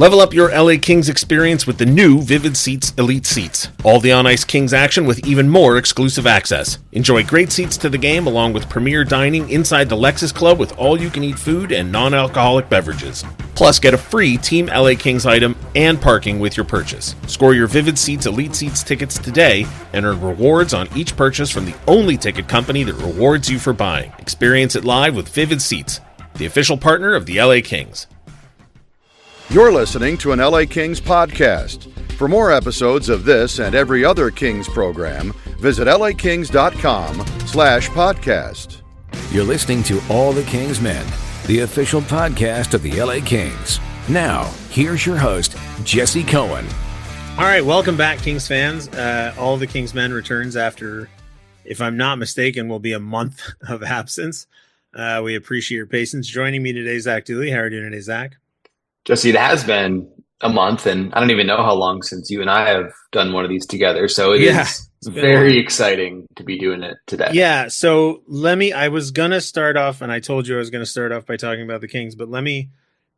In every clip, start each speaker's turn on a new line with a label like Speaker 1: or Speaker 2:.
Speaker 1: Level up your LA Kings experience with the new Vivid Seats Elite Seats. All the on-ice Kings action with even more exclusive access. Enjoy great seats to the game along with premier dining inside the Lexus Club with all-you-can-eat food and non-alcoholic beverages. Plus, get a free Team LA Kings item and parking with your purchase. Score your Vivid Seats Elite Seats tickets today and earn rewards on each purchase from the only ticket company that rewards you for buying. Experience it live with Vivid Seats, the official partner of the LA Kings.
Speaker 2: You're listening to an LA Kings podcast. For more episodes of this and every other Kings program, visit lakings.com/podcast.
Speaker 3: You're listening to All the Kings Men, the official podcast of the LA Kings. Now, here's your host, Jesse Cohen.
Speaker 4: All right, welcome back, Kings fans. All the Kings Men returns after, if I'm not mistaken, will be a month of absence. We appreciate your patience. Joining me today, Zach Dooley. How are you doing today, Zach?
Speaker 5: Jesse, it has been a month, and I don't even know how long since you and I have done one of these together. So it's very exciting to be doing it today.
Speaker 4: Yeah. So I was going to start off, and I told you I was going to start off by talking about the Kings, but let me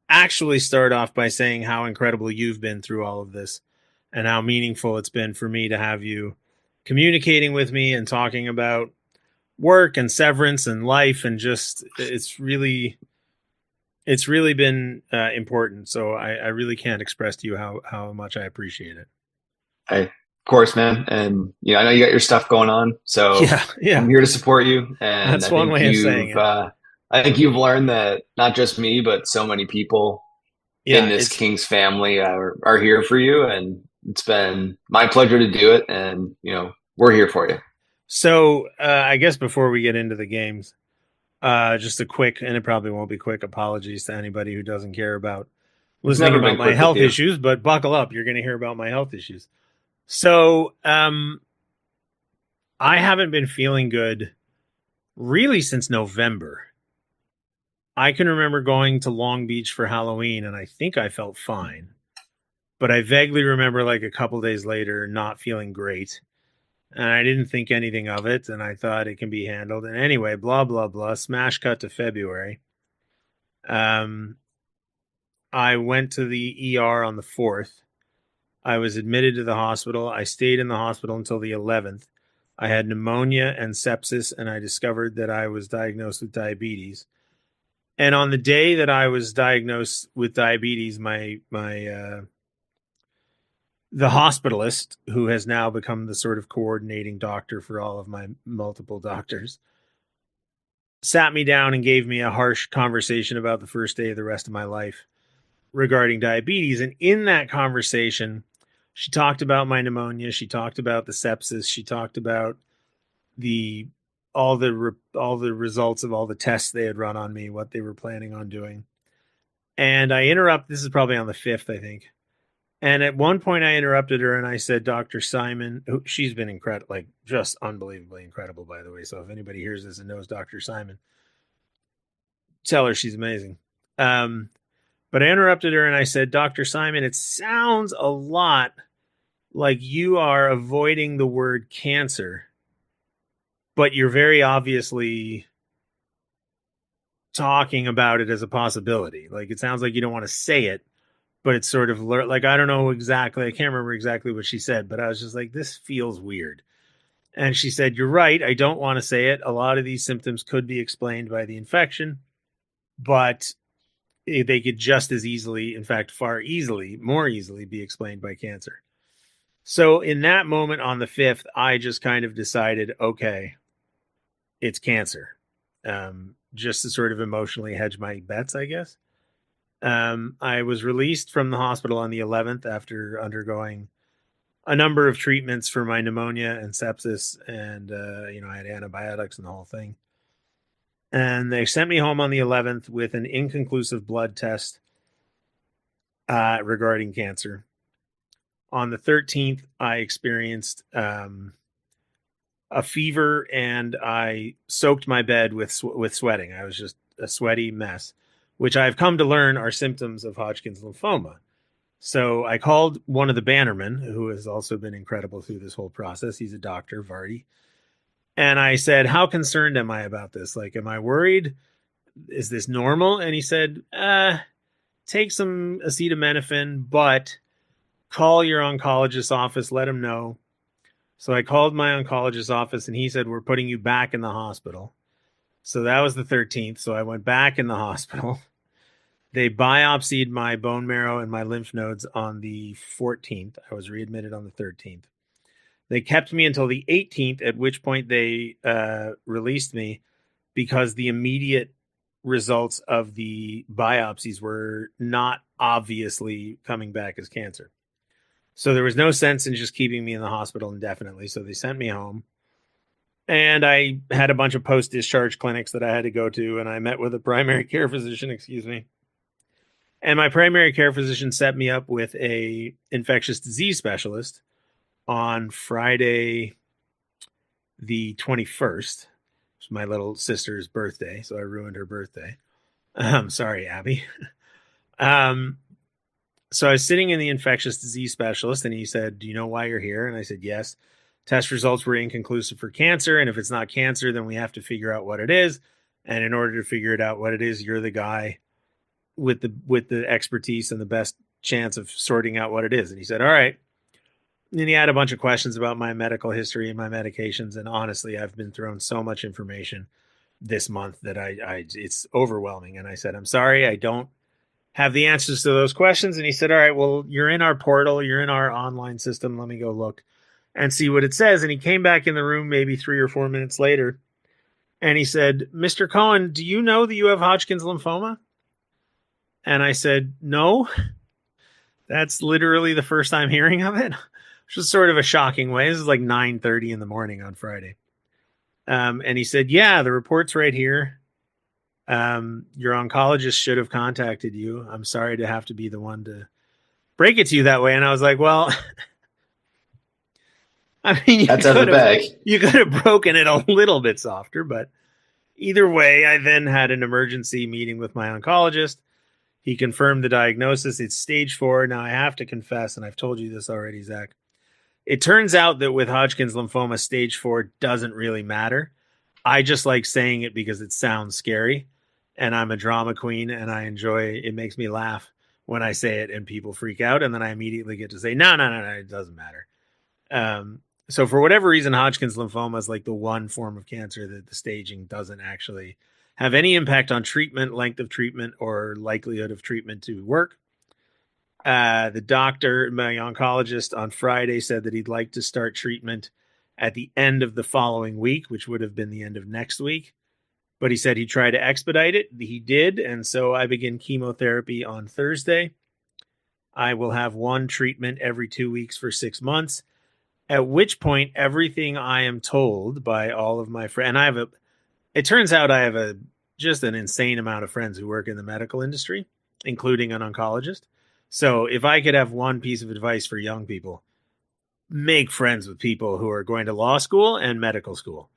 Speaker 4: actually start off by saying how incredible you've been through all of this and how meaningful it's been for me to have you communicating with me and talking about work and severance and life, and just it's really been important. So I really can't express to you how much I appreciate it.
Speaker 5: Of course, man. And I know you got your stuff going on, so yeah. I'm here to support you. And
Speaker 4: that's one way of saying it.
Speaker 5: I think you've learned that not just me, but so many people in this Kings family are here for you. And it's been my pleasure to do it. And, we're here for you.
Speaker 4: So I guess before we get into the games, just a quick, and it probably won't be quick, apologies to anybody who doesn't care about listening about my health issues, but buckle up. You're going to hear about my health issues. So I haven't been feeling good really since November. I can remember going to Long Beach for Halloween, and I think I felt fine. But I vaguely remember like a couple days later not feeling great. And I didn't think anything of it, and I thought it can be handled. And anyway, blah, blah, blah, smash cut to February. I went to the ER on the 4th. I was admitted to the hospital. I stayed in the hospital until the 11th. I had pneumonia and sepsis, and I discovered that I was diagnosed with diabetes. And on the day that I was diagnosed with diabetes, the hospitalist, who has now become the sort of coordinating doctor for all of my multiple doctors, sat me down and gave me a harsh conversation about the first day of the rest of my life regarding diabetes. And in that conversation, she talked about my pneumonia. She talked about the sepsis. She talked about all the results of all the tests they had run on me, what they were planning on doing. And I this is probably on the 5th, I think. And at one point I interrupted her and I said, Dr. Simon, she's been incredible, like just unbelievably incredible, by the way. So if anybody hears this and knows Dr. Simon, tell her she's amazing. But I interrupted her and I said, Dr. Simon, it sounds a lot like you are avoiding the word cancer, but you're very obviously talking about it as a possibility. Like it sounds like you don't want to say it, but it's sort of like, I don't know exactly. I can't remember exactly what she said, but I was just like, this feels weird. And she said, you're right. I don't want to say it. A lot of these symptoms could be explained by the infection, but they could just as easily, in fact, more easily be explained by cancer. So in that moment on the 5th, I just kind of decided, okay, it's cancer. Just to sort of emotionally hedge my bets, I guess. I was released from the hospital on the 11th after undergoing a number of treatments for my pneumonia and sepsis. And, I had antibiotics and the whole thing. And they sent me home on the 11th with an inconclusive blood test regarding cancer. On the 13th, I experienced a fever and I soaked my bed with sweating. I was just a sweaty mess, which I've come to learn are symptoms of Hodgkin's lymphoma. So I called one of the Bannermen, who has also been incredible through this whole process. He's a doctor, Vardy. And I said, how concerned am I about this? Like, am I worried? Is this normal? And he said, take some acetaminophen, but call your oncologist's office, let him know. So I called my oncologist's office, and he said, we're putting you back in the hospital. So that was the 13th. So I went back in the hospital. They biopsied my bone marrow and my lymph nodes on the 14th. I was readmitted on the 13th. They kept me until the 18th, at which point they released me because the immediate results of the biopsies were not obviously coming back as cancer. So there was no sense in just keeping me in the hospital indefinitely. So they sent me home. And I had a bunch of post-discharge clinics that I had to go to, and I met with a primary care physician, And my primary care physician set me up with a infectious disease specialist on Friday the 21st. It's my little sister's birthday, so I ruined her birthday. Sorry, Abby. So I was sitting in the infectious disease specialist, and he said, do you know why you're here? And I said, yes. Test results were inconclusive for cancer, and if it's not cancer, then we have to figure out what it is. And in order to figure it out what it is, you're the guy with the expertise and the best chance of sorting out what it is. And he said, all right. And he had a bunch of questions about my medical history and my medications. And honestly, I've been thrown so much information this month that it's overwhelming. And I said, I'm sorry, I don't have the answers to those questions. And he said, all right, well, you're in our portal, you're in our online system. Let me go look and see what it says. And he came back in the room maybe 3 or 4 minutes later. And he said, Mr. Cohen, do you know that you have Hodgkin's lymphoma? And I said, no, that's literally the first time hearing of it, which was sort of a shocking way. This is like 9:30 in the morning on Friday. And he said, yeah, the report's right here. Your oncologist should have contacted you. I'm sorry to have to be the one to break it to you that way. And I was like, well, I mean, you could have broken it a little bit softer, but either way, I then had an emergency meeting with my oncologist. He confirmed the diagnosis. It's stage 4. Now I have to confess, and I've told you this already, Zach. It turns out that with Hodgkin's lymphoma, stage 4 doesn't really matter. I just like saying it because it sounds scary, and I'm a drama queen, and I enjoy it. Makes me laugh when I say it and people freak out, and then I immediately get to say, no, it doesn't matter. So for whatever reason, Hodgkin's lymphoma is like the one form of cancer that the staging doesn't actually have any impact on treatment, length of treatment, or likelihood of treatment to work. The doctor, my oncologist on Friday, said that he'd like to start treatment at the end of the following week, which would have been the end of next week. But he said he'd try to expedite it. He did. And so I begin chemotherapy on Thursday. I will have one treatment every 2 weeks for 6 months, at which point everything I am told by all of my friends, and it turns out I have just an insane amount of friends who work in the medical industry, including an oncologist. So if I could have one piece of advice for young people, make friends with people who are going to law school and medical school,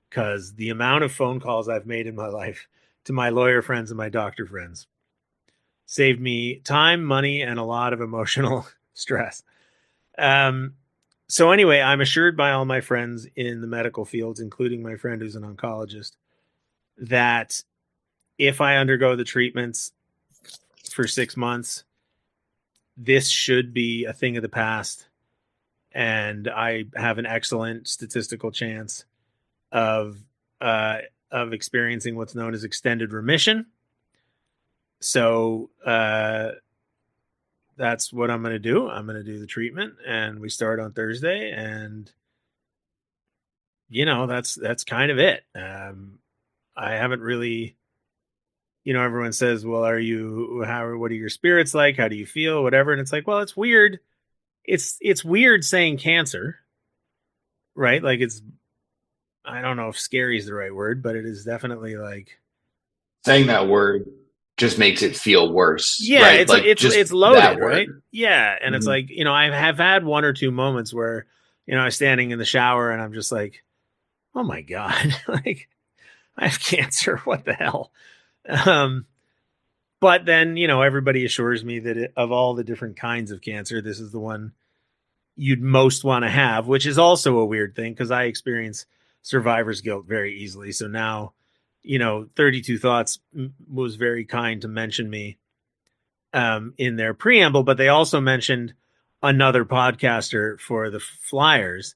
Speaker 4: because the amount of phone calls I've made in my life to my lawyer friends and my doctor friends saved me time, money, and a lot of emotional stress. So anyway, I'm assured by all my friends in the medical fields, including my friend who's an oncologist, that if I undergo the treatments for 6 months, this should be a thing of the past. And I have an excellent statistical chance of experiencing what's known as extended remission. So that's what I'm going to do. I'm going to do the treatment, and we start on Thursday, and that's kind of it. I haven't really, everyone says, well, what are your spirits like? How do you feel? Whatever. And it's like, well, it's weird. It's weird saying cancer, right? Like I don't know if scary is the right word, but it is definitely like
Speaker 5: saying that word just makes it feel worse.
Speaker 4: Yeah.
Speaker 5: Right?
Speaker 4: It's loaded, right? Yeah. And It's like, I have had 1 or 2 moments where, I was standing in the shower and I'm just like, oh my God, like I have cancer. What the hell? But then, everybody assures me that of all the different kinds of cancer, this is the one you'd most want to have, which is also a weird thing because I experience survivor's guilt very easily. So now, 32 Thoughts was very kind to mention me in their preamble, but they also mentioned another podcaster for the Flyers.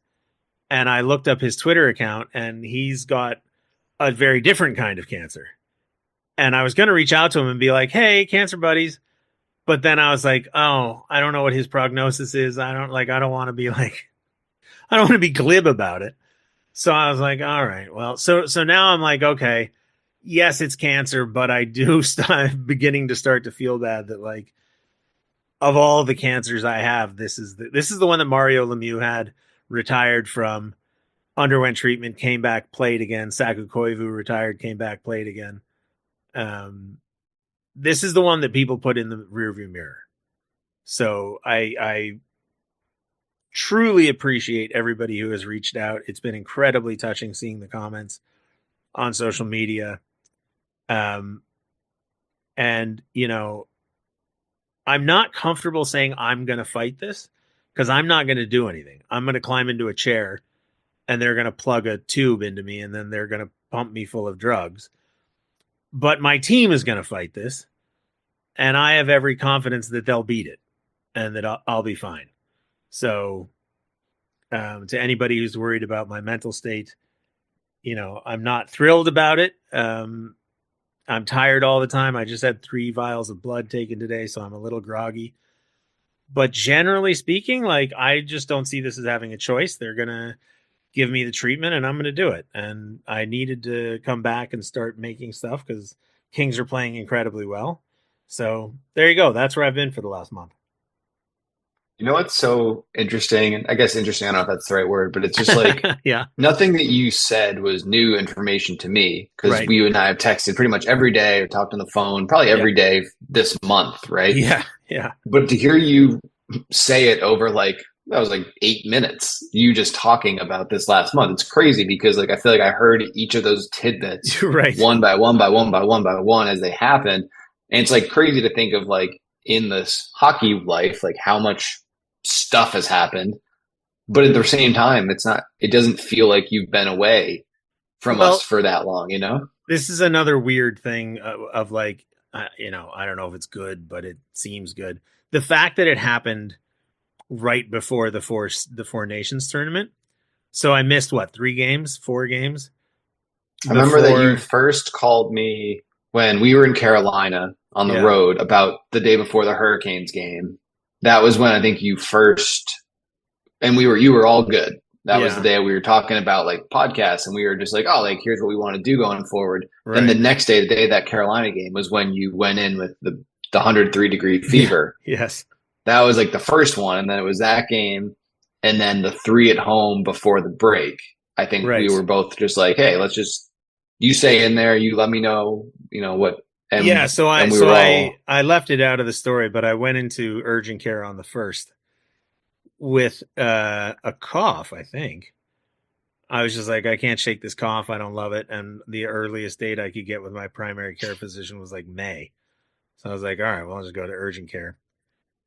Speaker 4: And I looked up his Twitter account, and he's got a very different kind of cancer. And I was going to reach out to him and be like, hey, cancer buddies. But then I was like, oh, I don't know what his prognosis is. I don't want to be I don't want to be glib about it. So I was like, all right, well, so now I'm like, okay, yes, it's cancer, but I do beginning to start to feel bad that, like, of all the cancers I have, this is the one that Mario Lemieux had, retired from, underwent treatment, came back, played again. Saku Koivu retired, came back, played again. This is the one that people put in the rearview mirror. So I truly appreciate everybody who has reached out. It's been incredibly touching seeing the comments on social media. And, you know, I'm not comfortable saying I'm going to fight this, because I'm not going to do anything. I'm going to climb into a chair, and they're going to plug a tube into me, and then they're going to pump me full of drugs. But my team is going to fight this, and I have every confidence that they'll beat it and that I'll be fine. So to anybody who's worried about my mental state, you know, I'm not thrilled about it. I'm tired all the time. I just had 3 vials of blood taken today, so I'm a little groggy. But generally speaking, like, I just don't see this as having a choice. They're going to give me the treatment, and I'm going to do it. And I needed to come back and start making stuff because Kings are playing incredibly well. So there you go. That's where I've been for the last month.
Speaker 5: You know what's so interesting? And I guess interesting, I don't know if that's the right word, but it's just like
Speaker 4: yeah.
Speaker 5: Nothing that you said was new information to me, because
Speaker 4: Right.
Speaker 5: you and I have texted pretty much every day or talked on the phone probably every day this month, right?
Speaker 4: Yeah. Yeah.
Speaker 5: But to hear you say it over that was like 8 minutes, you just talking about this last month, it's crazy, because like I feel like I heard each of those tidbits
Speaker 4: right.
Speaker 5: one by one by one by one by one as they happened. And it's like crazy to think of, like, in this hockey life, like how much stuff has happened, but at the same time, it doesn't feel like you've been away from us for that long, you know?
Speaker 4: This is another weird thing of like, you know, I don't know if it's good, but it seems good. The fact that it happened right before the Four Nations tournament. So I missed 4 games?
Speaker 5: I remember that you first called me when we were in Carolina on the road about the day before the Hurricanes game. That was when I think you first, and you were all good. That was the day we were talking about, like, podcasts, and we were just like, oh, like, here's what we want to do going forward. Right. Then the next day, the day of that Carolina game, was when you went in with the 103-degree fever.
Speaker 4: Yes.
Speaker 5: That was like the first one. And then it was that game. And then the 3 at home before the break. I think we were both just like, hey, let's just, you say in there, you let me know, you know, what. And,
Speaker 4: so I left it out of the story, but I went into urgent care on the 1st with a cough, I think. I was just like, I can't shake this cough. I don't love it. And the earliest date I could get with my primary care physician was like May. So I was like, all right, well, I'll just go to urgent care.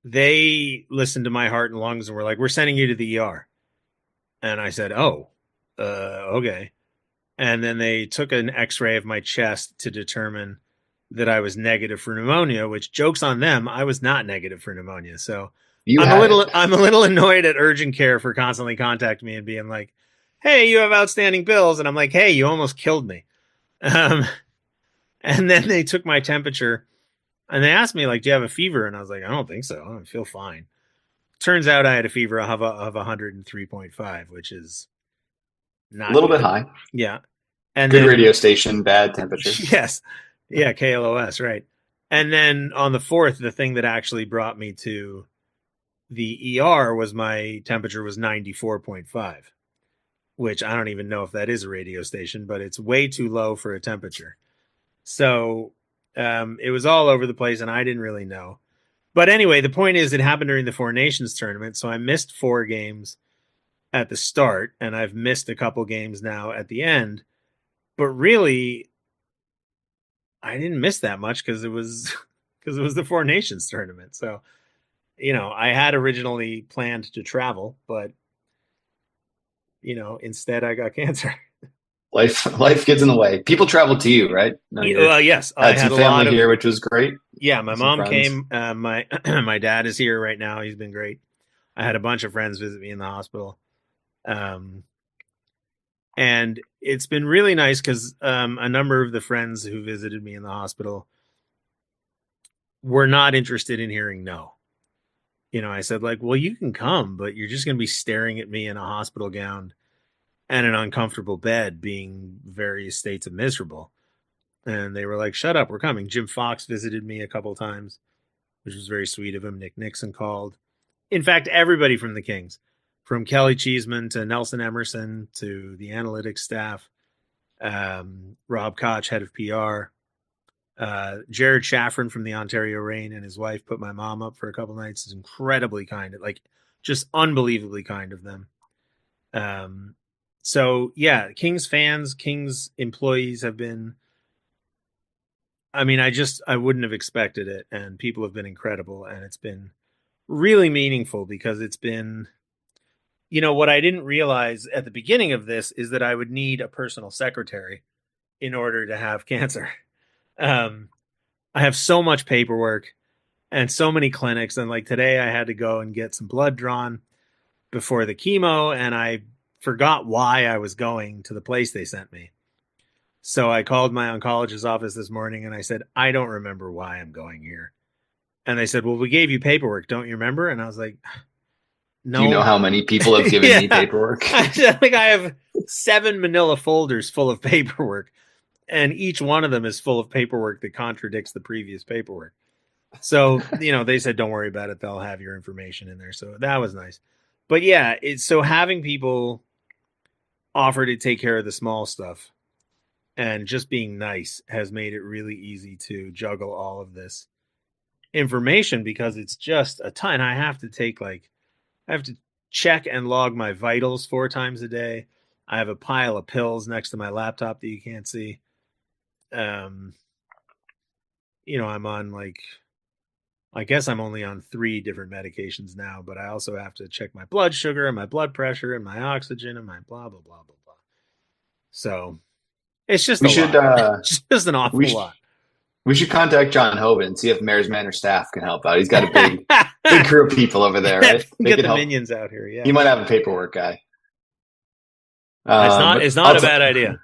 Speaker 4: They listened to my heart and lungs and were like, we're sending you to the ER. And I said, okay. And then they took an x-ray of my chest to determine that I was negative for pneumonia, which, joke's on them, I was not negative for pneumonia. So I'm a little annoyed at urgent care for constantly contacting me and being like, hey, you have outstanding bills. And I'm like, hey, you almost killed me. And then they took my temperature and they asked me, like, do you have a fever? And I was like, I don't think so. I feel fine. Turns out I had a fever of 103.5, which is not
Speaker 5: a little bit high.
Speaker 4: Yeah. And
Speaker 5: good radio station, bad temperature.
Speaker 4: Yes. Yeah, KLOS, right. And then on the 4th, the thing that actually brought me to the ER was my temperature was 94.5, which I don't even know if that is a radio station, but it's way too low for a temperature. So it was all over the place, and I didn't really know. But anyway, the point is, it happened during the Four Nations tournament, so I missed 4 games at the start, and I've missed a couple games now at the end. But really, I didn't miss that much because it was the Four Nations tournament. So, you know, I had originally planned to travel, but, you know, instead I got cancer.
Speaker 5: life gets in the way. People travel to you, right? No,
Speaker 4: yes,
Speaker 5: I had some family here, which was great.
Speaker 4: Yeah, my mom came. My my dad is here right now. He's been great. I had a bunch of friends visit me in the hospital, and it's been really nice because a number of the friends who visited me in the hospital were not interested in hearing no. I said, like, well, you can come, but you're just going to be staring at me in a hospital gown and an uncomfortable bed, being various states of miserable. And they were like, shut up, we're coming. Jim Fox visited me a couple times, which was very sweet of him. Nick Nixon called. In fact, everybody from the Kings, from Kelly Cheeseman to Nelson Emerson to the analytics staff, Rob Koch, head of PR, Jared Shaffron from the Ontario Reign and his wife put my mom up for a couple nights. Is incredibly kind, like just unbelievably kind of them. So yeah, Kings fans, Kings employees have been, I mean, I wouldn't have expected it, and people have been incredible, and it's been really meaningful because it's been, what I didn't realize at the beginning of this is that I would need a personal secretary in order to have cancer. I have so much paperwork and so many clinics. And like today I had to go and get some blood drawn before the chemo, and I forgot why I was going to the place they sent me. So I called my oncologist's office this morning and I said, I don't remember why I'm going here. And they said, well, we gave you paperwork. Don't you remember? And I was like, no.
Speaker 5: Do you know how many people have given me paperwork?
Speaker 4: I have 7 manila folders full of paperwork. And each one of them is full of paperwork that contradicts the previous paperwork. So, they said, don't worry about it. They'll have your information in there. So that was nice. But yeah, so having people offer to take care of the small stuff and just being nice has made it really easy to juggle all of this information, because it's just a ton. I have to check and log my vitals 4 times a day. I have a pile of pills next to my laptop that you can't see. I'm on I guess I'm only on 3 different medications now, but I also have to check my blood sugar and my blood pressure and my oxygen and my blah, blah, blah, blah, blah. So it's just lot. Just an awful lot.
Speaker 5: We should contact John Hoban and see if Mayor's Manor staff can help out. He's got a big crew of people over there, right?
Speaker 4: Get the minions out here. Yeah,
Speaker 5: he might have a paperwork guy.
Speaker 4: It's not a bad idea.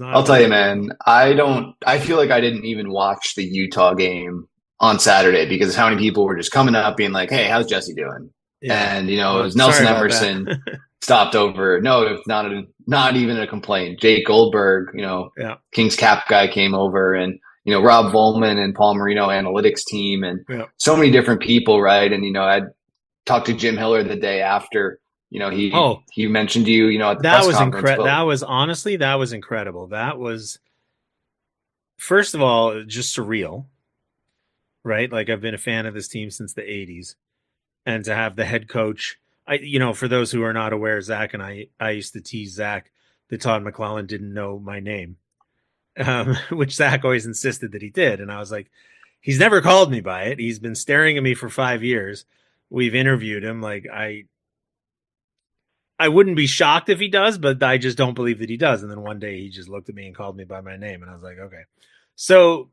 Speaker 5: I'll tell you, man. I feel like I didn't even watch the Utah game on Saturday because how many people were just coming up being like, "Hey, how's Jesse doing?" Yeah. And it was Nelson Emerson stopped over. No, it's not even a complaint. Jake Goldberg, King's Cap guy came over, and Rob Volman and Paul Marino analytics team, and so many different people, right? And I talked to Jim Hiller the day after. He mentioned you. At the
Speaker 4: that
Speaker 5: press
Speaker 4: was
Speaker 5: incredible.
Speaker 4: That was incredible. That was, first of all, just surreal, right? Like, I've been a fan of this team since the 80s, and to have the head coach, for those who are not aware, Zach and I used to tease Zach that Todd McClellan didn't know my name, which Zach always insisted that he did. And I was like, he's never called me by it. He's been staring at me for 5 years. We've interviewed him. Like, I wouldn't be shocked if he does, but I just don't believe that he does. And then one day he just looked at me and called me by my name. And I was like, okay. So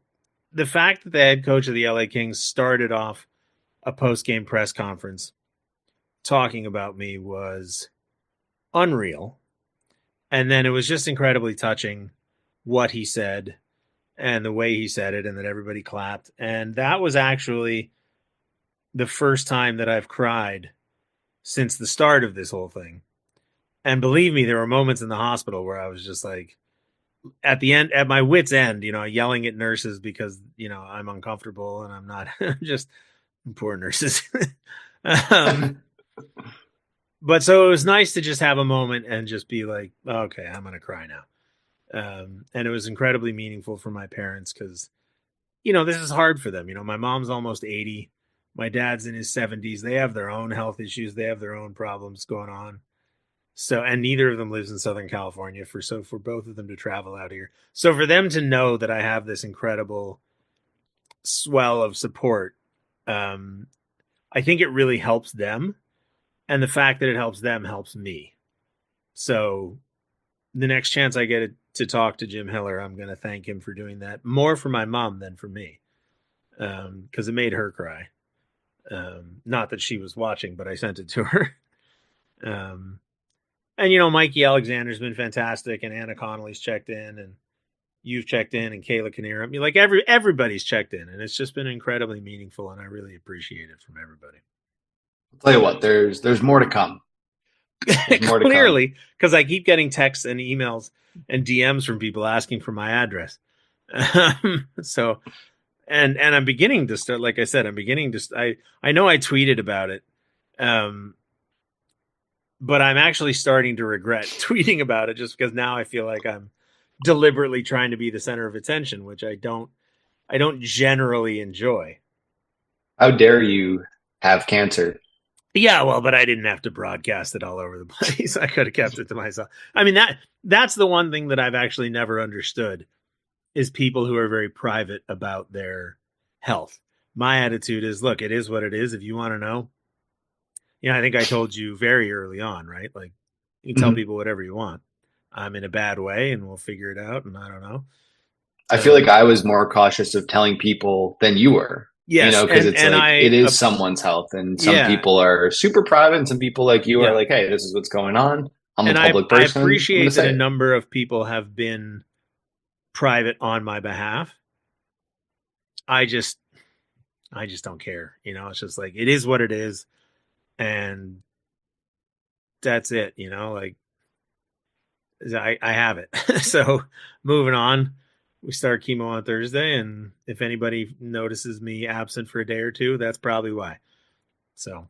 Speaker 4: the fact that the head coach of the LA Kings started off a post-game press conference talking about me was unreal. And then it was just incredibly touching what he said and the way he said it, and that everybody clapped. And that was actually the first time that I've cried since the start of this whole thing. And believe me, there were moments in the hospital where I was just like, at the end, at my wit's end, yelling at nurses because, I'm uncomfortable and I'm not just poor nurses. But so it was nice to just have a moment and just be like, okay, I'm going to cry now. And it was incredibly meaningful for my parents because, this is hard for them. My mom's almost 80. My dad's in his 70s. They have their own health issues. They have their own problems going on. So, and neither of them lives in Southern California for both of them to travel out here. So for them to know that I have this incredible swell of support, I think it really helps them. And the fact that it helps them helps me. So the next chance I get to talk to Jim Hiller, I'm going to thank him for doing that, more for my mom than for me, because it made her cry. Not that she was watching, but I sent it to her. And, you know, Mikey Alexander's been fantastic, and Anna Connolly's checked in, and you've checked in, and Kayla Kinnear. I mean, like everybody's checked in, and it's just been incredibly meaningful, and I really appreciate it from everybody.
Speaker 5: I'll tell you what, there's more to come.
Speaker 4: Clearly, because I keep getting texts and emails and DMs from people asking for my address. So, and I'm beginning to start, like I said, I know I tweeted about it. But I'm actually starting to regret tweeting about it, just because now I feel like I'm deliberately trying to be the center of attention, which I don't generally enjoy.
Speaker 5: How dare you have cancer?
Speaker 4: Yeah, well, but I didn't have to broadcast it all over the place. I could have kept it to myself. I mean, that's the one thing that I've actually never understood is people who are very private about their health. My attitude is, look, it is what it is. If you want to know, you know, I think I told you very early on, right? Like, you can tell people whatever you want. I'm in a bad way, and we'll figure it out. And I don't know.
Speaker 5: I feel like I was more cautious of telling people than you were.
Speaker 4: Yes,
Speaker 5: you know, because it's like it is someone's health, and some people are super private, and some people like you are like, "Hey, this is what's going on." I'm a public person.
Speaker 4: I appreciate that a number of people have been private on my behalf. I just don't care. You know, it's just like, it is what it is, and that's it. You know, like I have it. So moving on. We start chemo on Thursday, and if anybody notices me absent for a day or two, that's probably why. So,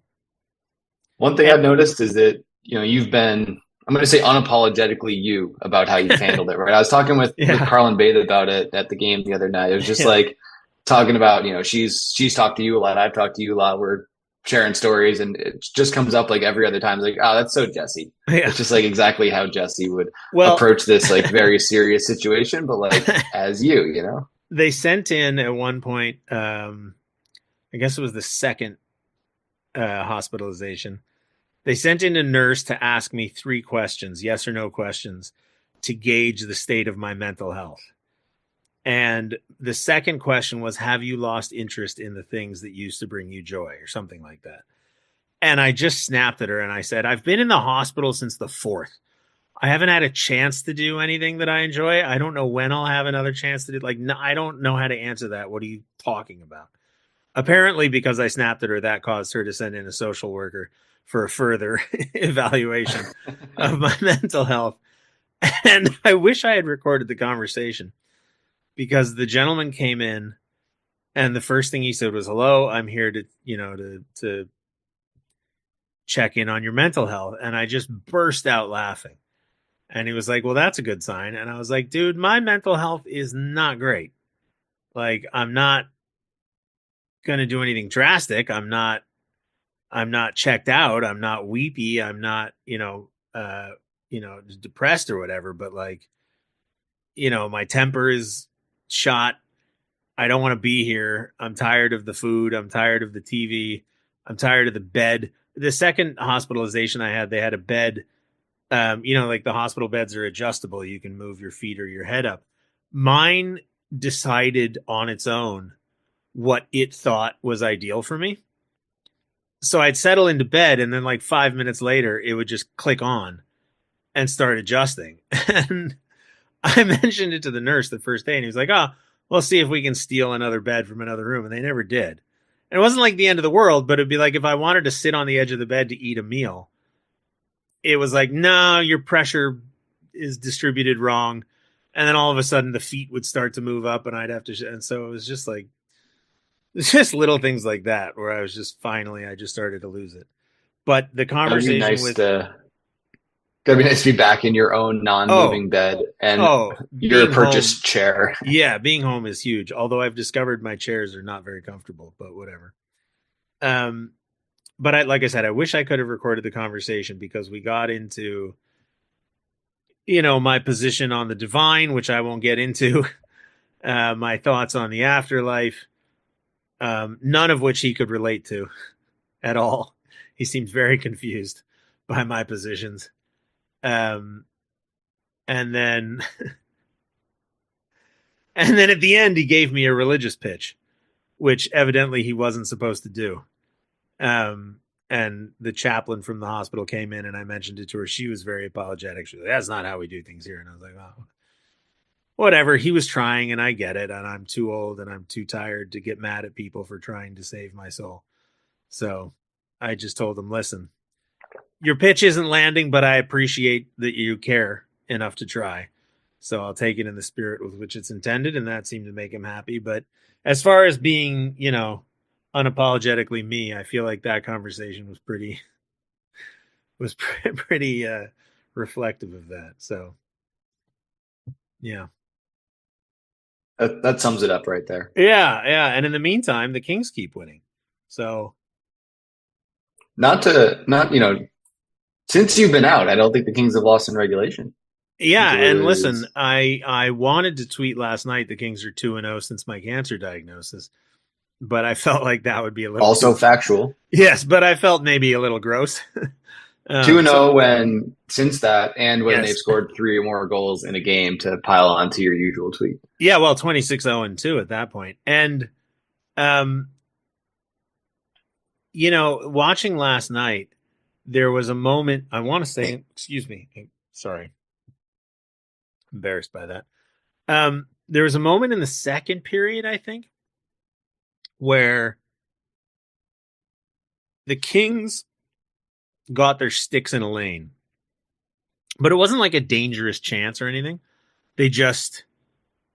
Speaker 5: one thing I've noticed is that, you know, you've been, I'm going to say unapologetically you about how you've handled it, right? I was talking with Carlin Bate about it at the game the other night. It was just like talking about, you know, she's talked to you a lot. I've talked to you a lot. We're sharing stories, and it just comes up like every other time. It's like, oh, that's so Jesse. Yeah. It's just like exactly how Jesse would approach this like very serious situation, but like as you know.
Speaker 4: They sent in at one point, I guess it was the second hospitalization. They sent in a nurse to ask me 3 questions, yes or no questions, to gauge the state of my mental health. And the second question was, have you lost interest in the things that used to bring you joy, or something like that? And I just snapped at her and I said, I've been in the hospital since the 4th. I haven't had a chance to do anything that I enjoy. I don't know when I'll have another chance to do. Like, no, I don't know how to answer that. What are you talking about? Apparently, because I snapped at her, that caused her to send in a social worker for a further evaluation of my mental health. And I wish I had recorded the conversation, because the gentleman came in and the first thing he said was, hello, I'm here to, you know, to check in on your mental health. And I just burst out laughing. And he was like, well, that's a good sign. And I was like, dude, my mental health is not great. Like, I'm not going to do anything drastic. I'm not checked out. I'm not weepy. I'm not, depressed or whatever, but like, you know, my temper is shot. I don't want to be here. I'm tired of the food. I'm tired of the TV. I'm tired of the bed. The second hospitalization I had, they had a bed, like the hospital beds are adjustable. You can move your feet or your head up. Mine decided on its own what it thought was ideal for me. So I'd settle into bed, and then like 5 minutes later, it would just click on and start adjusting. And I mentioned it to the nurse the first day, and he was like, oh, we'll see if we can steal another bed from another room. And they never did. And it wasn't like the end of the world, but it'd be like if I wanted to sit on the edge of the bed to eat a meal, it was like, no, your pressure is distributed wrong. And then all of a sudden the feet would start to move up, and I'd have to, and so it was just like, it's just little things like that where I was just I just started to lose it. But the conversation
Speaker 5: That'd be nice to be back in your own non-moving bed and your purchased chair.
Speaker 4: Yeah, being home is huge. Although I've discovered my chairs are not very comfortable, but whatever. But like I said, I wish I could have recorded the conversation, because we got into, my position on the divine, which I won't get into, my thoughts on the afterlife, none of which he could relate to at all. He seems very confused by my positions. And then and then at the end he gave me a religious pitch, which evidently he wasn't supposed to do. And the chaplain from the hospital came in and I mentioned it to her. She was very apologetic. She was like, that's not how we do things here. And I was like, oh, whatever. He was trying and I get it. And I'm too old and I'm too tired to get mad at people for trying to save my soul. So I just told him, listen, your pitch isn't landing, but I appreciate that you care enough to try. So I'll take it in the spirit with which it's intended. And that seemed to make him happy. But as far as being, unapologetically me, I feel like that conversation was pretty reflective of that. So yeah.
Speaker 5: That sums it up right there.
Speaker 4: Yeah. And in the meantime, the Kings keep winning. So
Speaker 5: since you've been out, I don't think the Kings have lost in regulation.
Speaker 4: Yeah, and listen, I wanted to tweet last night the Kings are 2-0 since my cancer diagnosis, but I felt like that would be a little
Speaker 5: also factual.
Speaker 4: Yes, but I felt maybe a little gross.
Speaker 5: 2-0 since that, and when they've scored 3 or more goals in a game to pile onto your usual tweet.
Speaker 4: Yeah, well, 26-0-2 at that point. And watching last night, there was a moment, I want to say, excuse me, sorry. Embarrassed by that. There was a moment in the second period, I think, where the Kings got their sticks in a lane, but it wasn't like a dangerous chance or anything. They just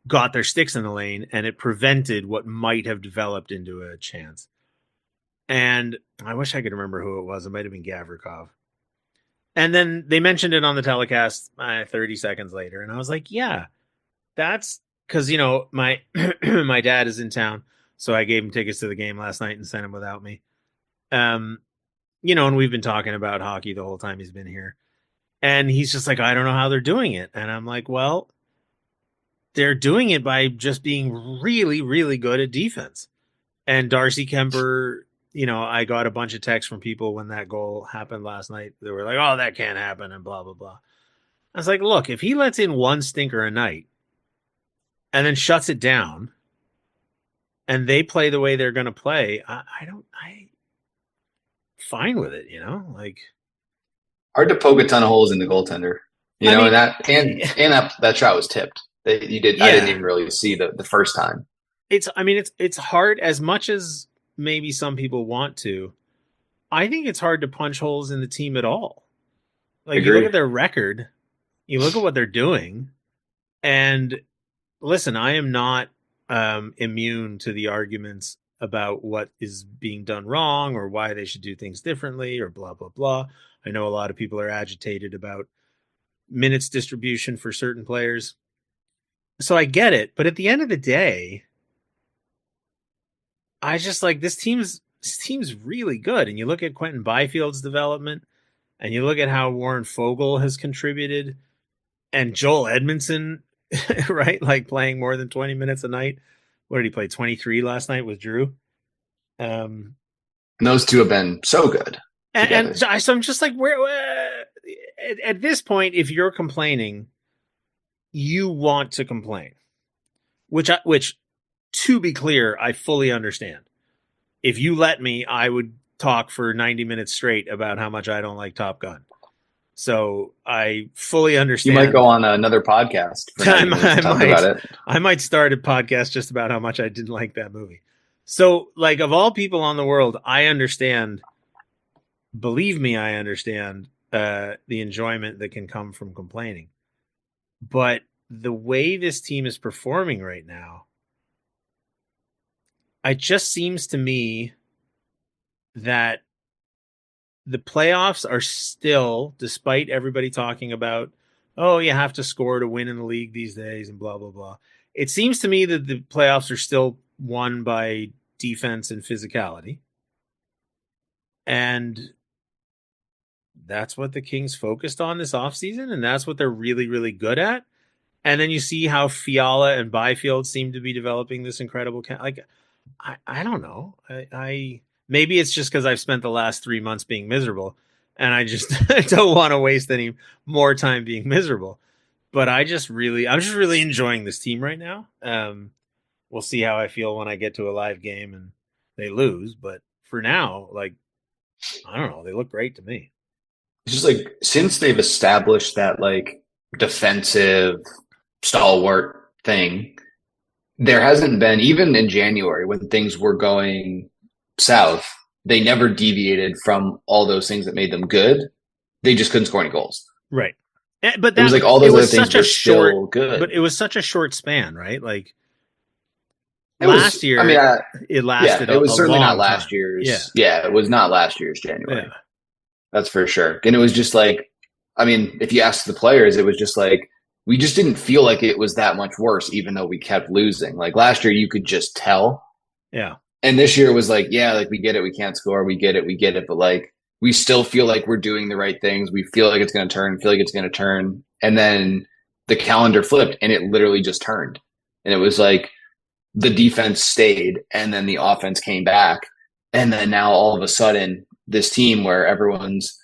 Speaker 4: got their sticks in the lane and it prevented what might have developed into a chance. And I wish I could remember who it was. It might have been Gavrikov. And then they mentioned it on the telecast 30 seconds later. And I was like, yeah, that's because, my my dad is in town. So I gave him tickets to the game last night and sent him without me. And we've been talking about hockey the whole time he's been here. And he's just like, I don't know how they're doing it. And I'm like, well, they're doing it by just being really, really good at defense. And Darcy Kemper, I got a bunch of texts from people when that goal happened last night. They were like, oh, that can't happen and blah, blah, blah. I was like, look, if he lets in one stinker a night and then shuts it down and they play the way they're going to play, I'm fine with it,
Speaker 5: hard to poke a ton of holes in the goaltender, and that shot was tipped. I didn't even really see the first time.
Speaker 4: It's hard as much as maybe some people want to. I think it's hard to punch holes in the team at all. Like, you look at their record, you look at what they're doing, and listen, I am not immune to the arguments about what is being done wrong or why they should do things differently or blah, blah, blah. I know a lot of people are agitated about minutes distribution for certain players. So I get it. But at the end of the day, I just like this team's really good. And you look at Quentin Byfield's development and you look at how Warren Fogle has contributed and Joel Edmondson, right? Like playing more than 20 minutes a night. What did he play? 23 last night with Drew.
Speaker 5: And those two have been so good.
Speaker 4: And so I'm just like, where at this point, if you're complaining, you want to complain, which to be clear, I fully understand. If you let me, I would talk for 90 minutes straight about how much I don't like Top Gun. So I fully understand.
Speaker 5: You might go on another podcast.
Speaker 4: I might start a podcast just about how much I didn't like that movie. So, like, of all people on the world, I understand. Believe me, I understand the enjoyment that can come from complaining. But the way this team is performing right now, it just seems to me that the playoffs are still, despite everybody talking about, oh, you have to score to win in the league these days and blah, blah, blah. It seems to me that the playoffs are still won by defense and physicality. And that's what the Kings focused on this offseason, and that's what they're really, really good at. And then you see how Fiala and Byfield seem to be developing this incredible I don't know. I maybe it's just because I've spent the last 3 months being miserable and I just don't want to waste any more time being miserable. But I'm just really enjoying this team right now. We'll see how I feel when I get to a live game and they lose. But for now, like, I don't know, they look great to me.
Speaker 5: It's just like, since they've established that like defensive stalwart thing, there hasn't been, even in January when things were going south, they never deviated from all those things that made them good. They just couldn't score any goals.
Speaker 4: Right. But
Speaker 5: it was like all those other things were still good.
Speaker 4: But it was such a short span, right? Like
Speaker 5: it
Speaker 4: year, I mean, it lasted.
Speaker 5: Yeah, it was certainly not
Speaker 4: last
Speaker 5: time. Year's. Yeah, it was not last year's January. Yeah. That's for sure. And it was just like, I mean, if you ask the players, it was just like, we just didn't feel like it was that much worse, even though we kept losing. Like last year, you could just tell.
Speaker 4: Yeah.
Speaker 5: And this year was like, yeah, like we get it, we can't score, we get it, but like we still feel like we're doing the right things. We feel like it's going to turn, And then the calendar flipped and it literally just turned. And it was like the defense stayed and then the offense came back. And then now all of a sudden, this team where everyone's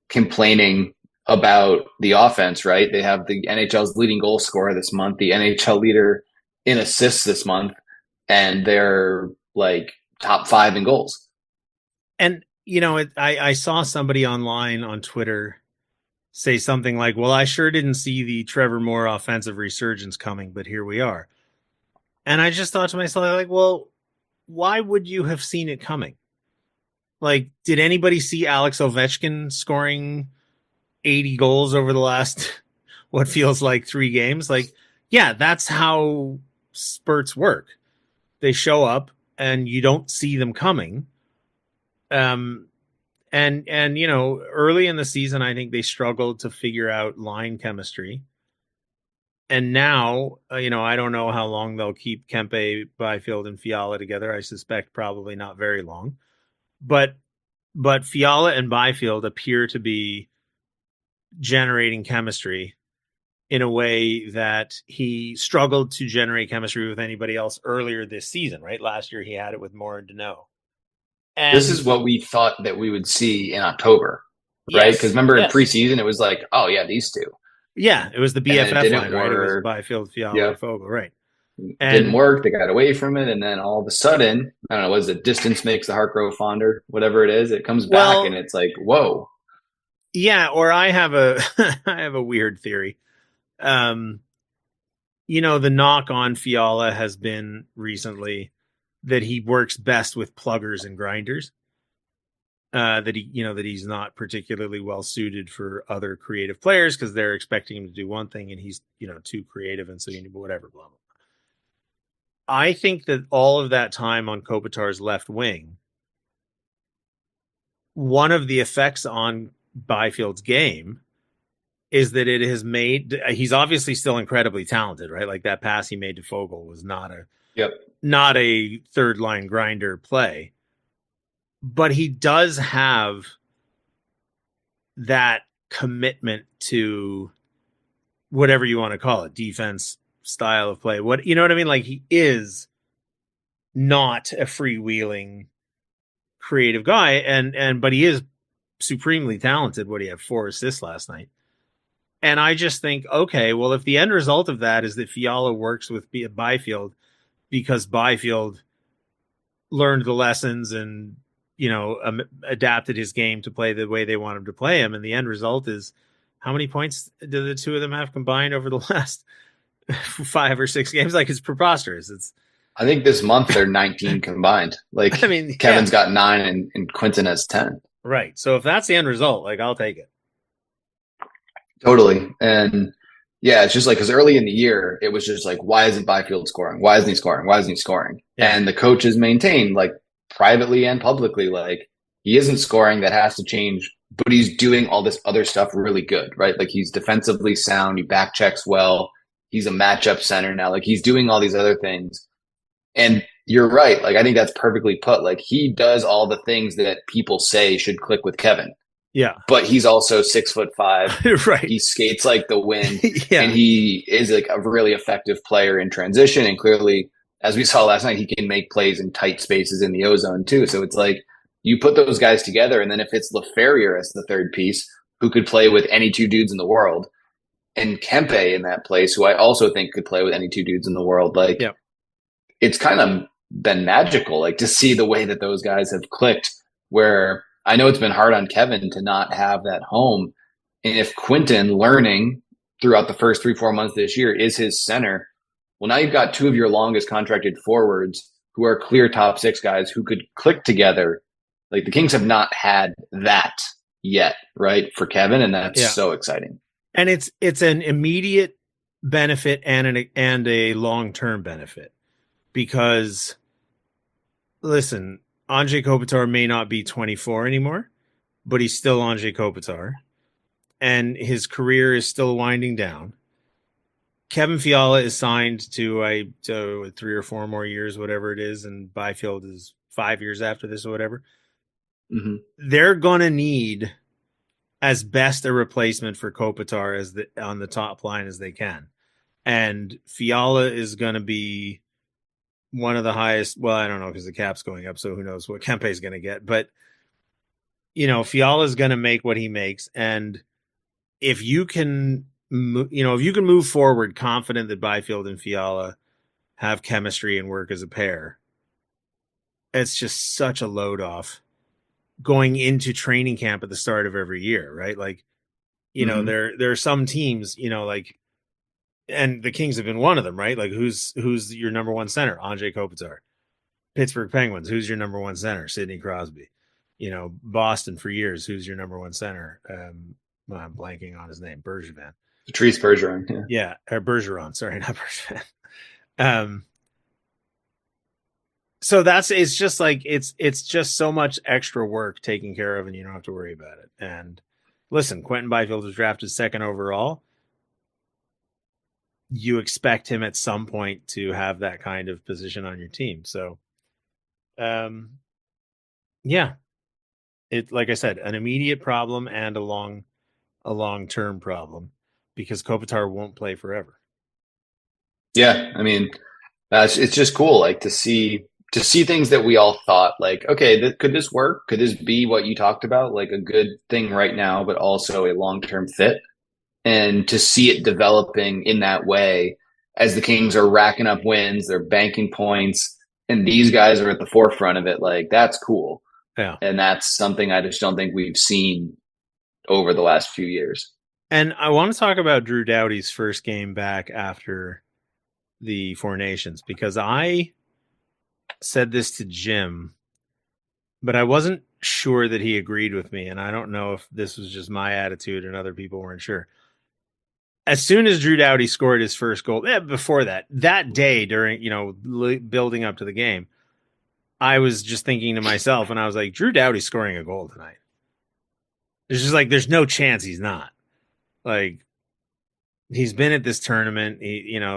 Speaker 5: complaining about the offense, right? They have the NHL's leading goal scorer this month, the NHL leader in assists this month, and they're like top 5 in goals.
Speaker 4: And, you know, I saw somebody online on Twitter say something like, well, I sure didn't see the Trevor Moore offensive resurgence coming, but here we are. And I just thought to myself, like, well, why would you have seen it coming? Like, did anybody see Alex Ovechkin scoring 80 goals over the last, what feels like 3 games? Like, yeah, that's how spurts work. They show up and you don't see them coming. And you know, early in the season, I think they struggled to figure out line chemistry. And now, you know, I don't know how long they'll keep Kempe, Byfield, and Fiala together. I suspect probably not very long. But Fiala and Byfield appear to be generating chemistry in a way that he struggled to generate chemistry with anybody else earlier this season, right? Last year he had it with Moore and Deneau. And
Speaker 5: this is what we thought that we would see in October, right? Because remember in preseason, it was like, oh yeah, these two.
Speaker 4: Yeah, it was the BFF line, right? It was Byfield, Fiala, Fogle, right?
Speaker 5: And didn't work. They got away from it, and then all of a sudden, I don't know, was it distance makes the heart grow fonder? Whatever it is, it comes back, and it's like, whoa.
Speaker 4: Yeah, or I have a weird theory. You know, the knock on Fiala has been recently that he works best with pluggers and grinders. That he's not particularly well suited for other creative players because they're expecting him to do one thing and he's, you know, too creative, and so you need whatever, blah, blah, blah. I think that all of that time on Kopitar's left wing, one of the effects on Byfield's game is that it has made, he's obviously still incredibly talented, right? Like that pass he made to Fogle was not a third line grinder play, but he does have that commitment to whatever you want to call it, defense, style of play. What, you know what I mean? Like he is not a freewheeling creative guy, but he is supremely talented. What, he had 4 assists last night. And I just think, okay, well, if the end result of that is that Fiala works with Byfield because Byfield learned the lessons and, you know, adapted his game to play the way they want him to play him, and the end result is, how many points do the two of them have combined over the last 5 or 6 games? Like, it's preposterous.
Speaker 5: I think this month they're 19 combined. Like, I mean, Kevin's got 9 and Quinton has 10.
Speaker 4: Right. So if that's the end result, like, I'll take it.
Speaker 5: Totally. And yeah, it's just like, because early in the year, it was just like, why isn't Byfield scoring? Why isn't he scoring? Why isn't he scoring? Yeah. And the coaches maintained, like, privately and publicly, like, he isn't scoring, that has to change, but he's doing all this other stuff really good, right? Like, he's defensively sound, he back checks well, he's a matchup center now, like, he's doing all these other things. And you're right, like, I think that's perfectly put. Like, he does all the things that people say should click with Kevin.
Speaker 4: Yeah.
Speaker 5: But he's also 6'5".
Speaker 4: Right.
Speaker 5: He skates like the wind. And he is like a really effective player in transition. And clearly, as we saw last night, he can make plays in tight spaces in the O-zone too. So it's like, you put those guys together, and then if it's LaFerriere as the third piece, who could play with any 2 dudes in the world, and Kempe in that place, who I also think could play with any two dudes in the world. Like,
Speaker 4: yep.
Speaker 5: It's kind of been magical, like to see the way that those guys have clicked, where I know it's been hard on Kevin to not have that home. And if Quentin learning throughout the first 3-4 months this year is his center, well, now you've got two of your longest contracted forwards who are clear top 6 guys who could click together. Like the Kings have not had that yet, right, for Kevin, and that's so exciting.
Speaker 4: And it's an immediate benefit and a long-term benefit, because listen, Anze Kopitar may not be 24 anymore, but he's still Anze Kopitar, and his career is still winding down. Kevin Fiala is signed to 3 or 4 more years, whatever it is, and Byfield is 5 years after this or whatever.
Speaker 5: Mm-hmm.
Speaker 4: They're gonna need as best a replacement for Kopitar on the top line as they can, and Fiala is gonna be one of the highest. Well, I don't know, because the cap's going up, so who knows what Kempe is gonna get. But Fiala is gonna make what he makes, and if you can move forward confident that Byfield and Fiala have chemistry and work as a pair, it's just such a load off going into training camp at the start of every year, right? Like, there are some teams, like, and the Kings have been one of them, right? Like, who's your number one center? Anze Kopitar. Pittsburgh Penguins, who's your number one center? Sidney Crosby. Boston for years, who's your number one center? I'm blanking on his name. Bergevin.
Speaker 5: Patrice Bergeron.
Speaker 4: Yeah, or Bergeron. Sorry, not Bergevin. So it's just like it's just so much extra work taken care of, and you don't have to worry about it. And listen, Quentin Byfield was drafted 2nd overall. You expect him at some point to have that kind of position on your team. So, yeah, it, like I said, an immediate problem and a long-term problem, because Kopitar won't play forever.
Speaker 5: Yeah, I mean, it's just cool, like to see things that we all thought, like, okay, could this work? Could this be what you talked about, like a good thing right now, but also a long-term fit? And to see it developing in that way as the Kings are racking up wins, they're banking points, and these guys are at the forefront of it, like, that's cool.
Speaker 4: Yeah.
Speaker 5: And that's something I just don't think we've seen over the last few years.
Speaker 4: And I want to talk about Drew Doughty's first game back after the Four Nations, because I said this to Jim, but I wasn't sure that he agreed with me. And I don't know if this was just my attitude and other people weren't sure. As soon as Drew Doughty scored his first goal, before that day during, building up to the game, I was just thinking to myself, and I was like, Drew Doughty's scoring a goal tonight. It's just like, there's no chance he's not. Like, he's been at this tournament.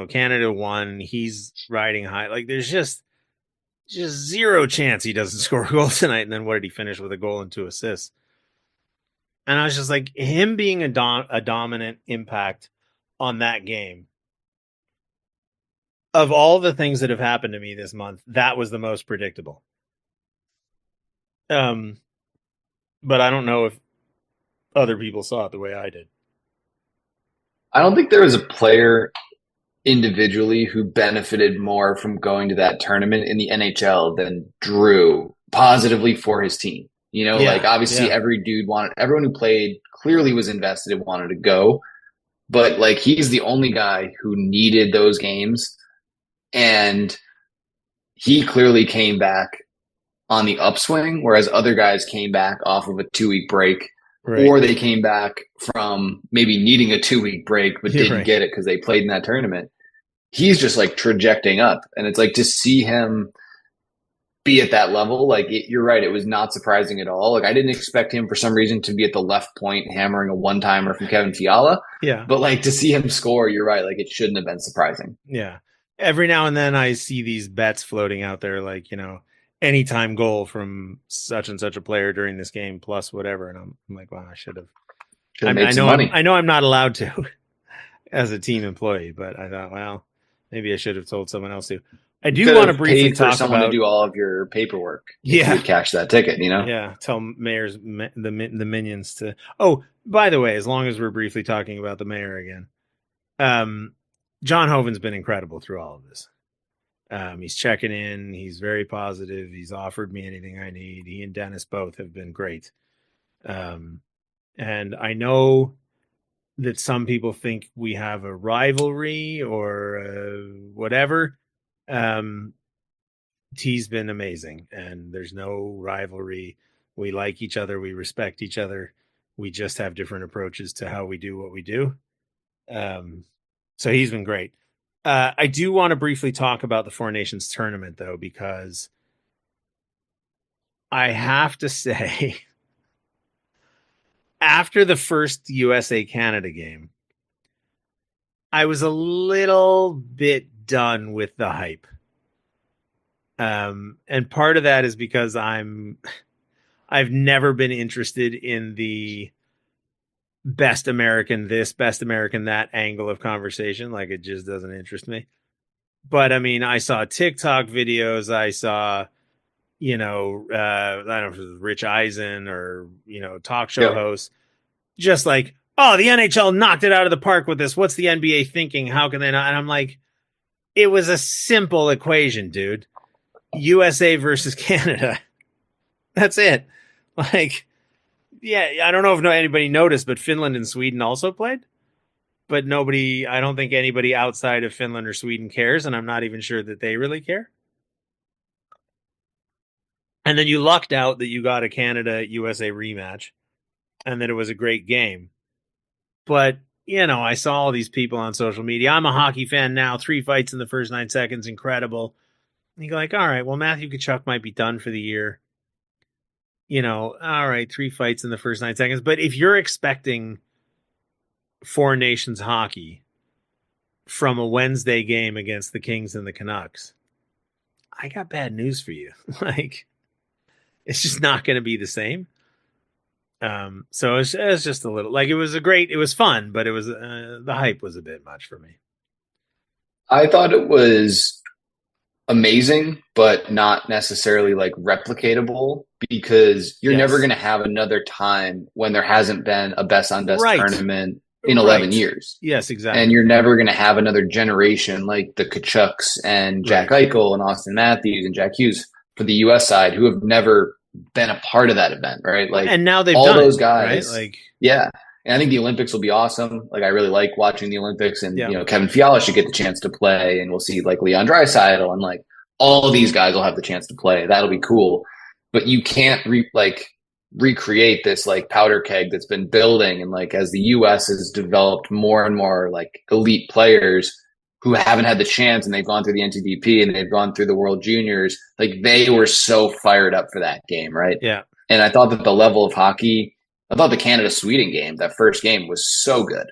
Speaker 4: Canada won. He's riding high. Like, there's just zero chance he doesn't score a goal tonight. And then what did he finish with? A goal and 2 assists. And I was just like, him being a dominant impact on that game, of all the things that have happened to me this month, that was the most predictable. But I don't know if other people saw it the way I did.
Speaker 5: I don't think there was a player individually who benefited more from going to that tournament in the NHL than Drew, positively for his team. Obviously everyone who played clearly was invested and wanted to go, but like, he's the only guy who needed those games, and he clearly came back on the upswing, whereas other guys came back off of a 2-week break. Right. Or they came back from maybe needing a 2-week break, but didn't get it because they played in that tournament. He's just like trajecting up. And it's like, to see him be at that level, like, you're right, it was not surprising at all. Like, I didn't expect him for some reason to be at the left point hammering a one-timer from Kevin Fiala.
Speaker 4: Yeah.
Speaker 5: But like, to see him score, you're right, like, it shouldn't have been surprising.
Speaker 4: Yeah. Every now and then I see these bets floating out there, like, anytime goal from such and such a player during this game plus whatever, and I'm like, wow, I should have made some money. I know I'm not allowed to as a team employee, but I thought, well, maybe I should have told someone else to. I do want to briefly talk about
Speaker 5: someone to do all of your paperwork.
Speaker 4: Yeah,
Speaker 5: you cash that ticket.
Speaker 4: Yeah, tell mayors the minions to. Oh, by the way, as long as we're briefly talking about the mayor again, John Hoven's been incredible through all of this. He's checking in. He's very positive. He's offered me anything I need. He and Dennis both have been great. And I know that some people think we have a rivalry or whatever. T's been amazing, and there's no rivalry. We like each other. We respect each other. We just have different approaches to how we do what we do. So he's been great. I do want to briefly talk about the Four Nations tournament, though, because I have to say, after the first USA-Canada game, I was a little bit done with the hype. And part of that is because I've never been interested in the best American this, best American that angle of conversation. Like, it just doesn't interest me. But I mean, I saw TikTok videos. I saw, I don't know if it was Rich Eisen or, talk show hosts, just like, oh, the NHL knocked it out of the park with this. What's the NBA thinking? How can they not? And I'm like, it was a simple equation, dude. USA versus Canada. That's it. Like, yeah, I don't know if anybody noticed, but Finland and Sweden also played. But I don't think anybody outside of Finland or Sweden cares, and I'm not even sure that they really care. And then you lucked out that you got a Canada-USA rematch, and that it was a great game. But, I saw all these people on social media. I'm a hockey fan now. 3 fights in the first 9 seconds. Incredible. And you go like, all right, well, Matthew Tkachuk might be done for the year. All right, 3 fights in the first 9 seconds. But if you're expecting Four Nations hockey from a Wednesday game against the Kings and the Canucks, I got bad news for you. Like, it's just not going to be the same. So it was just a little, like, it was fun, but it was, the hype was a bit much for me.
Speaker 5: I thought it was amazing, but not necessarily like replicatable, because you're never going to have another time when there hasn't been a best on best tournament in 11 years.
Speaker 4: Yes, exactly.
Speaker 5: And you're never going to have another generation like the Tkachuks and Jack Eichel and Austin Matthews and Jack Hughes for the US side who have never been a part of that event, right? Like,
Speaker 4: and now they've
Speaker 5: all
Speaker 4: done
Speaker 5: those
Speaker 4: it,
Speaker 5: guys,
Speaker 4: right? Like,
Speaker 5: yeah. And I think the Olympics will be awesome. Like, I really like watching the Olympics, and Kevin Fiala should get the chance to play, and we'll see like Leon Draisaitl, and like all of these guys will have the chance to play. That'll be cool. But you can't recreate this like powder keg that's been building, and like as the US has developed more and more like elite players who haven't had the chance, and they've gone through the NTDP and they've gone through the World Juniors, like they were so fired up for that game, right?
Speaker 4: Yeah.
Speaker 5: And I thought that the level of hockey, I thought the Canada-Sweden game, that first game, was so good.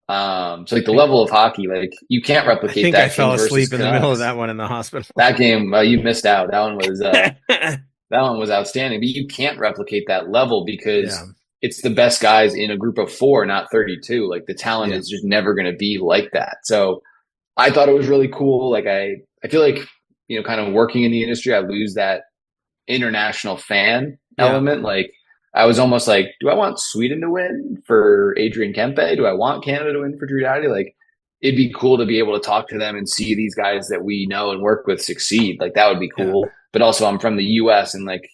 Speaker 5: So like the level of hockey, like you can't replicate. I
Speaker 4: think
Speaker 5: that
Speaker 4: I fell asleep in the middle of that one in the hospital.
Speaker 5: That game, you missed out. That one was that one was outstanding. But you can't replicate that level because it's the best guys in a group of 4, not 32. Like the talent is just never going to be like that. So I thought it was really cool. Like I feel like kind of working in the industry, I lose that international fan element. Like I was almost like, do I want Sweden to win for Adrian Kempe? Do I want Canada to win for Drew Doughty? Like, it'd be cool to be able to talk to them and see these guys that we know and work with succeed. Like, that would be cool. Yeah. But also, I'm from the US, and like,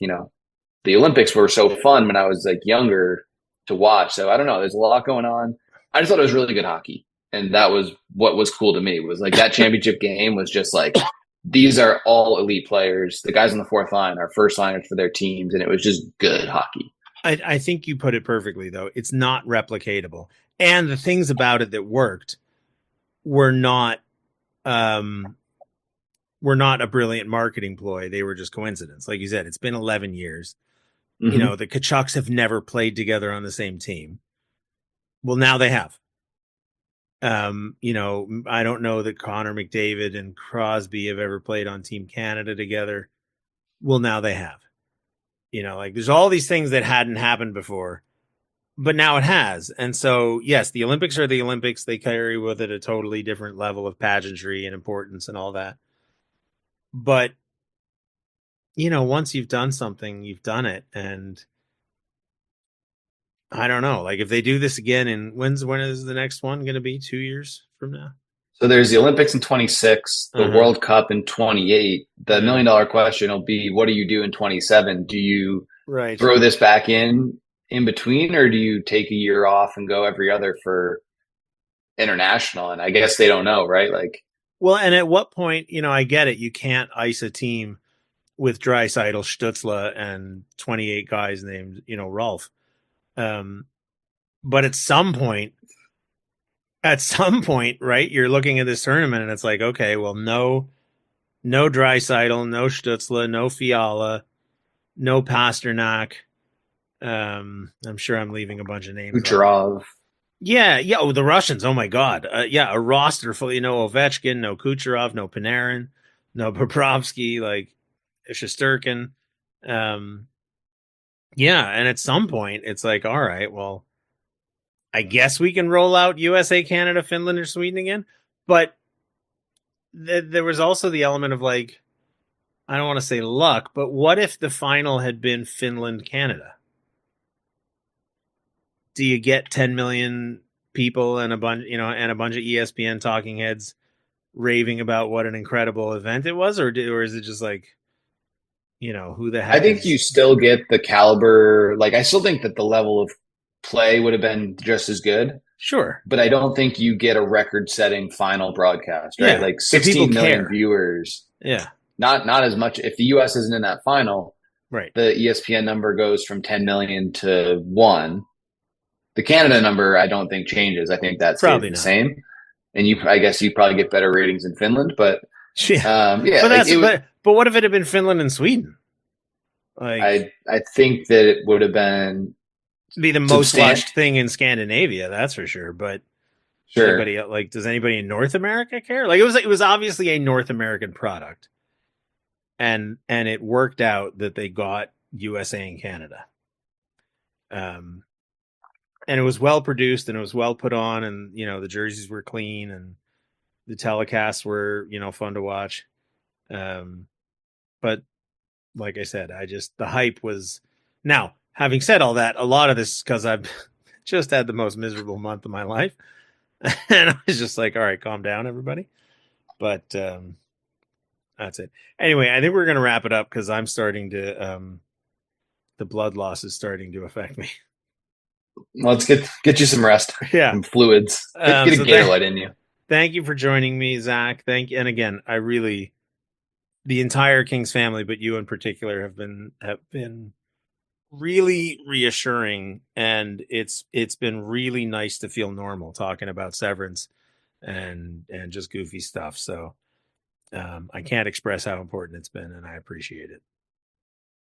Speaker 5: the Olympics were so fun when I was like younger to watch. So I don't know. There's a lot going on. I just thought it was really good hockey. And that was what was cool to me, was like that championship game was just like, these are all elite players. The guys on the fourth line are first liners for their teams. And it was just good hockey.
Speaker 4: I think you put it perfectly, though. It's not replicatable. And the things about it that worked were not a brilliant marketing ploy. They were just coincidence. Like you said, it's been 11 years. Mm-hmm. The Tkachuks have never played together on the same team. Well, now they have. I don't know that Connor McDavid and Crosby have ever played on Team Canada together. Well, now they have. Like there's all these things that hadn't happened before, but now it has. And so, yes, the Olympics are the Olympics. They carry with it a totally different level of pageantry and importance and all that. But, once you've done something, you've done it. And I don't know, like if they do this again, and when is the next one going to be? 2 years from now?
Speaker 5: So there's the Olympics in 26, the World Cup in 28. The $1 million question will be, what do you do in 27? Do you throw this back in between, or do you take a year off and go every other for international? And I guess they don't know, right? Like,
Speaker 4: well, and at what point, I get it. You can't ice a team with Draisaitl, Stützle, and 28 guys named, Rolf. But at some point, right, you're looking at this tournament and it's like, okay, well, no Draisaitl, no Stützle, no Fiala, no Pasternak. I'm sure I'm leaving a bunch of names.
Speaker 5: Kucherov.
Speaker 4: Yeah. Oh, the Russians. Oh my God. A roster full. No Ovechkin, no Kucherov, no Panarin, no Bobrovsky, like Shesterkin. And at some point it's like, all right, well, I guess we can roll out USA, Canada, Finland, or Sweden again. But there was also the element of like, I don't want to say luck, but what if the final had been Finland, Canada? Do you get 10 million people and a bunch, and a bunch of ESPN talking heads raving about what an incredible event it was, or is it just like, who the heck?
Speaker 5: I think you still get the caliber. Like, I still think that the level of play would have been just as good.
Speaker 4: Sure.
Speaker 5: But I don't think you get a record-setting final broadcast, right?
Speaker 4: Yeah.
Speaker 5: Like 16 million viewers.
Speaker 4: Yeah.
Speaker 5: Not as much. If the US isn't in that final,
Speaker 4: right,
Speaker 5: the ESPN number goes from 10 million to 1. The Canada number, I don't think changes. I think that's probably the same. And I guess you probably get better ratings in Finland, but
Speaker 4: but what if it had been Finland and Sweden?
Speaker 5: Like, I think that it would have been
Speaker 4: be the most watched thing in Scandinavia, that's for sure. But
Speaker 5: sure,
Speaker 4: does anybody in North America care? Like, it was obviously a North American product, and it worked out that they got USA and Canada. And it was well produced and it was well put on, and the jerseys were clean and the telecasts were fun to watch. But like I said, the hype was. Now, having said all that, a lot of this is because I've just had the most miserable month of my life, and I was just like, all right, calm down, everybody. But that's it. Anyway, I think we're gonna wrap it up because I'm starting to the blood loss is starting to affect me.
Speaker 5: Let's get you some rest.
Speaker 4: Yeah.
Speaker 5: Some fluids. Get a Gatorade in you.
Speaker 4: Thank you for joining me, Zach. Thank you. And again, the entire Kings family, but you in particular, have been really reassuring, and it's been really nice to feel normal talking about Severance and just goofy stuff. So I can't express how important it's been, and I appreciate it.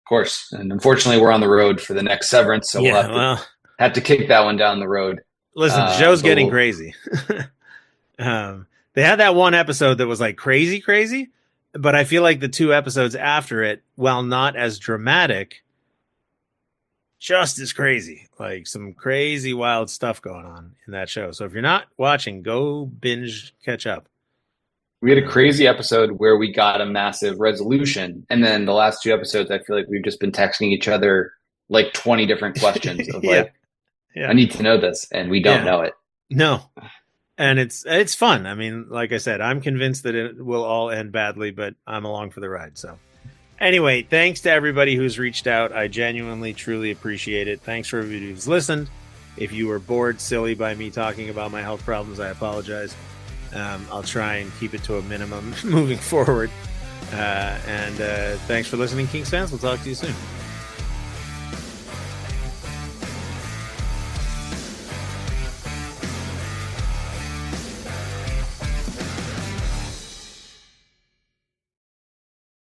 Speaker 5: Of course. And unfortunately, we're on the road for the next Severance, so we'll have to kick that one down the road.
Speaker 4: Listen, the show's getting crazy. They had that one episode that was like crazy, but I feel like the 2 episodes after it, while not as dramatic, just as crazy. Like some crazy, wild stuff going on in that show. So if you're not watching, go binge, catch up.
Speaker 5: We had a crazy episode where we got a massive resolution. And then the last 2 episodes, I feel like we've just been texting each other like 20 different questions of I need to know this. And we don't know it.
Speaker 4: No. And it's fun. I mean, like I said, I'm convinced that it will all end badly, but I'm along for the ride. So anyway, thanks to everybody who's reached out. I genuinely, truly appreciate it. Thanks for everybody who's listened. If you were bored silly by me talking about my health problems, I apologize. I'll try and keep it to a minimum moving forward. And thanks for listening, Kings fans. We'll talk to you soon.